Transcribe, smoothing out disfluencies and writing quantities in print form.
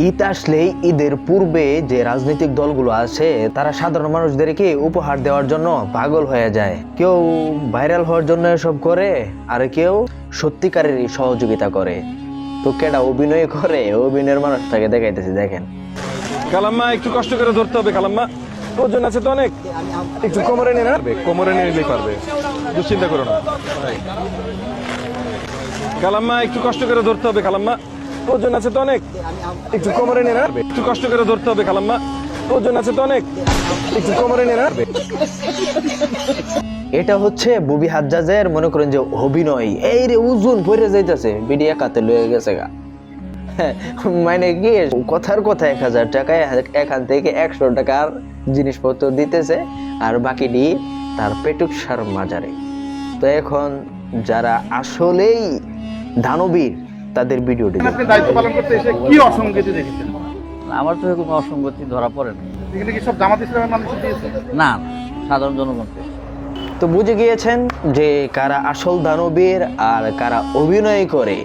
ঈদ আসলেই ঈদের পূর্বে যে রাজনৈতিক দলগুলো আছে তারা সাধারণ মানুষদেরকে উপহার দেওয়ার জন্য পাগল হয়ে যায়। কেউ ভাইরাল হওয়ার জন্য এসব করে, আর কেউ সত্যিকারেরই সহযোগিতা করে। তো কেডা অভিনয় করে, অভিনয়ের মানুষটাকে দেখাইতেছি, দেখেন। কালাম্মা একটু কষ্ট করে ধরতে হবে। কালাম্মা ওজন আছে তো অনেক, একটু কোমরে নিয়ে পারবে, কোমরে নিয়ে নিলেই পারবে, দুশ্চিন্তা করো না। কালাম্মা একটু কষ্ট করে ধরতে হবে। কালাম্মা ওজন আছে তো অনেক, একটু কোমরে নিয়ে পারবে, একটু কষ্ট করে ধরতে হবে। কালাম্মা ওজন আছে তো অনেক, একটু কোমরে নিয়ে পারবে। এটা হচ্ছে বুবি হাজ্জাজের মনে করেন যে অভিনয়। এই রে ওজন পড়ে যাইতেছে, বিডি একাতে লয়ে গেছে গা। মানে কি কথার কথা 1000 টাকায় এখান থেকে 100 টাকার জিনিসপত্র দিতেছে, আর বাকিটি তার পেটুক সার মাজারে। তো এখন যারা আসলেই দানবীর তাদের ভিডিওটি আপনি দায়িত্ব পালন করতে এসে কি অসঙ্গতি দেখেছেন? আমার তো কোনো অসঙ্গতি ধরা পড়ে না। এখানে কি সব জামাত ইসলামের মানুষ দিয়েছে? না, সাধারণ জনগণকে। তো বুঝে গিয়েছেন যে কারা আসল দানবীর আর কারা অভিনয় করে।